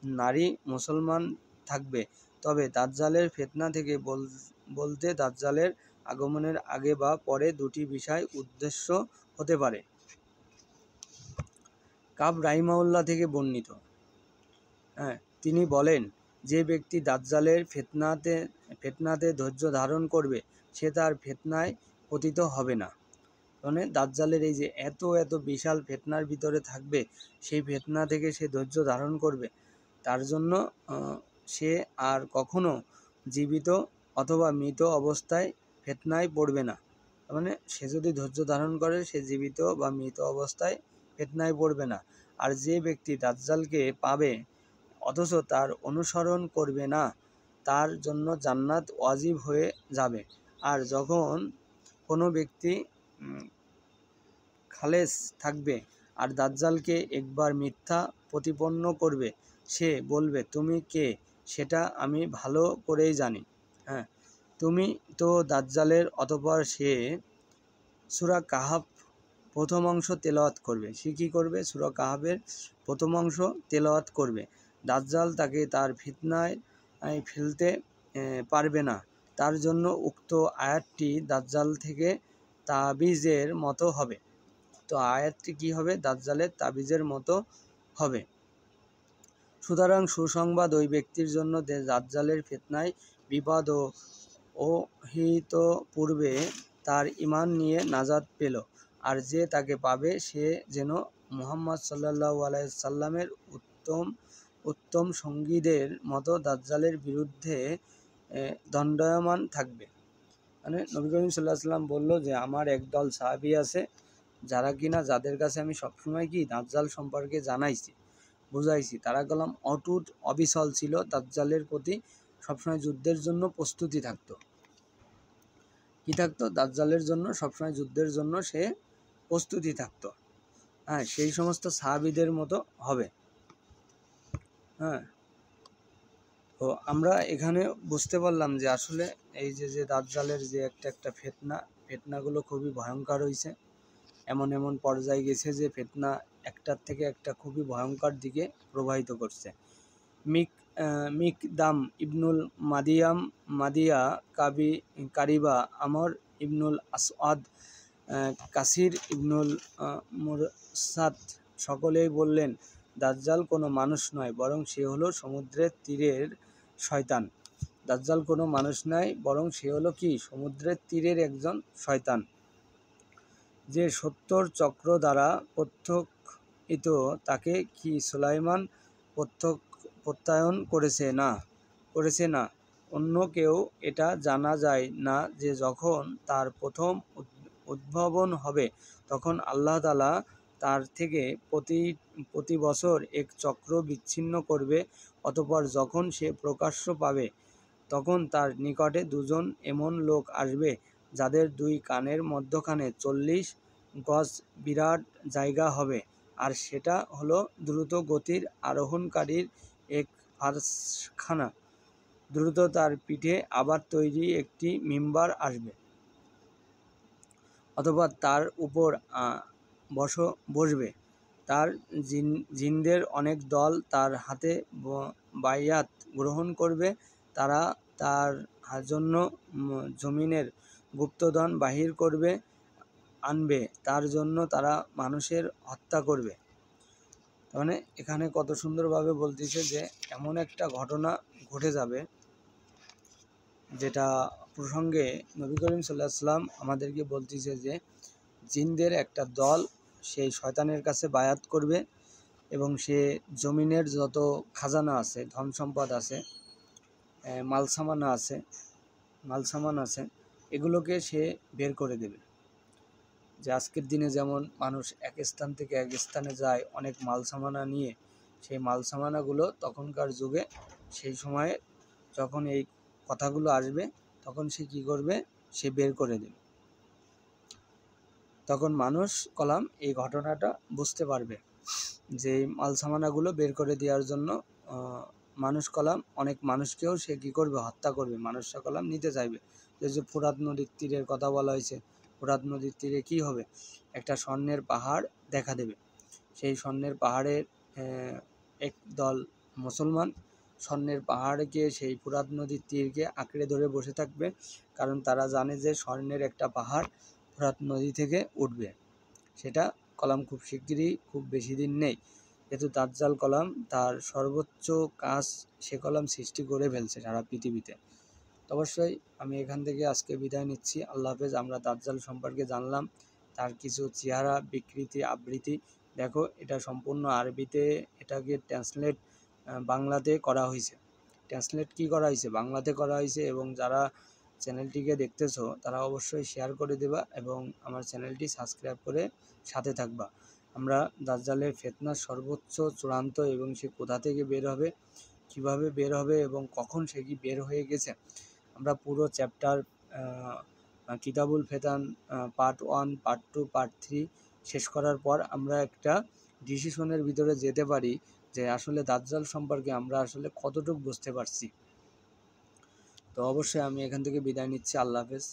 নারী মুসলমান থাকবে। তবে দাজ্জালের ফিতনা থেকে বলতে দাজ্জালের আগমনের আগে বা পরে দুটি বিষয় উদ্দেশ্য হতে পারে। কাব রাহিমাহুল্লাহ থেকে বর্ণিত, তিনি বলেন, যে ব্যক্তি দাজ্জালের ফিতনাতে ধৈর্য ধারণ করবে সে তার ফিতনায় পতিত হবে না। মানে দাজ্জালের এই যে এত বিশাল ফিতনার ভিতরে থাকবে, সেই ফিতনা থেকে সে ধৈর্য ধারণ করবে, তার জন্য সে আর কখনো জীবিত অথবা মৃত অবস্থায় ফিতনায় পড়বে না। মানে সে যদি ধৈর্য ধারণ করে সে জীবিত বা মৃত অবস্থায় ফিতনায় পড়বে না। আর যে ব্যক্তি দাজ্জালকে পাবে অথচ তার অনুসরণ করবে না, তার জন্য জান্নাত ওয়াজিব হয়ে যাবে। আর যখন কোনো ব্যক্তি খালেস থাকবে আর দাজ্জালকে একবার মিথ্যা প্রতিপন্ন করবে, সে বলবে, তুমি কে সেটা আমি ভালো করেই জানি। তুমি তো দাজ্জালের। অতঃপর সে সূরা কাহাফ প্রথম অংশ তেলাওয়াত করবে। সে কী করবে? সূরা কাহাফের প্রথম অংশ তেলাওয়াত করবে। দাজ্জাল তাকে তার ফিতনায় ফেলতে পারবে না। তার জন্য উক্ত আয়াতটি দাজ্জাল থেকে তাবিজের মতো হবে। তো আয়াতটি কী হবে? দাজ্জালের তাবিজের মতো হবে। সুতরাং সুসংবাদ ওই ব্যক্তির জন্য যে দাজ্জালের ফিতনায় বিপদ ও হিত পূর্বে তার ঈমান নিয়ে নাজাত পেল। আর যে তাকে পাবে সে যেন মুহাম্মদ সাল্লাল্লাহু আলাইহি সাল্লামের উত্তম সঙ্গীদের মতো দাজ্জালের বিরুদ্ধে দণ্ডায়মান থাকবে। মানে নবী করিম সাল্লাল্লাহু আলাইহি সাল্লাম বলল যে আমার একদল সাহাবী আছে যাদের কাছে আমি সবসময় কি দাজ্জাল সম্পর্কে বুঝাইছি, তারা কলম অটুট অবিচল ছিল, দাজ্জালের প্রতি সবসময় যুদ্ধের জন্য প্রস্তুতি থাকতো। কি থাকতো? দাজ্জালের জন্য সবসময় যুদ্ধের জন্য সে প্রস্তুতি থাকতো। সেই সমস্ত সাহাবীদের মতো হবে। তো আমরা এখানে বুঝতে পারলাম যে আসলে এই যে দাজ্জালের যে একটা ফিতনাগুলো খুবই ভয়ঙ্কর হয়েছে। এমন পর্যায়ে গেছে যে ফিতনা একটার থেকে একটা খুবই ভয়ঙ্কর দিকে প্রবাহিত করছে। মিকদাম ইবনুল মাদিয়া কারিবা আমর ইবনুল আসআদ কাসির ইবনুল মুরসাদ সকলেই বললেন, দাজ্জাল কোনো মানুষ নয়, বরং সে হলো সমুদ্রের তীরের শয়তান। দাজ্জাল কোনো মানুষ নয়, বরং সে হলো কি? সমুদ্রের তীরের একজন শয়তান, যে 70 চক্র দ্বারা প্রত্যক্ষিত। তাকে কি সুলাইমান প্রত্যয়ন করেছে না? অন্য কেউ এটা জানা যায় না যে যখন তার প্রথম উদ্ভাবন হবে তখন আল্লাহ তাআলা তার থেকে প্রতি বছর এক চক্র বিচ্ছিন্ন করবে। অতঃপর যখন সে প্রকাশ্য পাবে তখন তার নিকটে দুজন এমন লোক আসবে যাদের দুই কানের মধ্যখানে 40 গজ বিরাট জায়গা হবে, আর সেটা হলো দ্রুত গতির আরোহণকারীর এক ফারসখানা। দ্রুত তার পিঠে আবার তৈরি একটি মিম্বার আসবে। অতঃপর তার উপর বসবে। তার জিনদের অনেক দল তার হাতে বায়াত গ্রহণ করবে। তারা তার জন্য জমিনের গুপ্তধন বাহির করবে আনবে, তার জন্য তারা মানুষের হত্যা করবে। মানে এখানে কত সুন্দরভাবে বলতেছে যে এমন একটা ঘটনা ঘটে যাবে যেটা প্রসঙ্গে নবী করিম সাল্লাল্লাহু আলাইহি ওয়াসাল্লাম আমাদেরকে বলতেছে যে জিনদের একটা দল সেই শয়তানের কাছে বায়াত করবে এবং সে জমিনের যত খাজানা আছে, ধন সম্পদ আছে, মালসামান আছে এগুলোকে সে বের করে দেবে। যে আজকের দিনে যেমন মানুষ এক স্থান থেকে এক স্থানে যায় অনেক মালসামানা নিয়ে, সেই মালসামানাগুলো তখনকার যুগে সেই সময়ে যখন এই কথাগুলো আসবে তখন সে কী করবে, সে বের করে দেবে। তখন মানুষ কলাম এই ঘটনাটা বুঝতে পারবে যে মালসামানাগুলো বের করে দেওয়ার জন্য মানুষ কলাম অনেক মানুষকেও সে কী করবে, হত্যা করবে। মানুষরা কলাম নিতে চাইবে। যে ফোরাত নদীর তীরের কথা বলা হয়েছে, ফোরাত নদীর তীরে কী হবে, একটা স্বর্ণের পাহাড় দেখা দেবে। সেই স্বর্ণের পাহাড়ের এক দল মুসলমান স্বর্ণের পাহাড়কে, সেই ফোরাত নদীর তীরকে আঁকড়ে ধরে বসে থাকবে, কারণ তারা জানে যে স্বর্ণের একটা পাহাড় ফোরাত নদী থেকে উঠবে। সেটা কলাম খুব শিগগিরই, খুব বেশি দিন নেই, যেহেতু দাজ্জাল কলাম তার সর্বোচ্চ কাজ সে কলাম সৃষ্টি করে ফেলছে সারা পৃথিবীতে। তো অবশ্যই আমি এখান থেকে আজকে বিদায় নিচ্ছি। আল্লাহ হাফেজ। আমরা দাজ্জাল সম্পর্কে জানলাম, তার কিছু চেহারা, বিকৃতি, আবৃত্তি। দেখো এটা সম্পূর্ণ আরবিতে, এটাকে ট্রান্সলেট বাংলাতে করা হয়েছে। ট্রান্সলেট কি করা হয়েছে, বাংলাতে করা হয়েছে। এবং যারা চ্যানেলটিকে দেখতেছো তারা অবশ্যই শেয়ার করে দেবা এবং আমার চ্যানেলটি সাবস্ক্রাইব করে সাথে থাকবা। আমরা দাজ্জালের ফিতনার সর্বোচ্চ চূড়ান্ত এবং সে কোথা থেকে বের হবে, কিভাবে বের হবে এবং কখন সে কি বের হয়ে গেছে, আমরা পুরো চ্যাপ্টার কিতাবুল ফেতান পার্ট 1, পার্ট 2, পার্ট 3 শেষ করার পর আমরা একটা ডিসিশনের ভিতরে যেতে পারি যে আসলে দাজ্জাল সম্পর্কে আমরা আসলে কতটুকু বুঝতে পারছি। তো অবশ্যই আমি এখান থেকে বিদায় নিচ্ছি। আল্লাহ হাফেজ।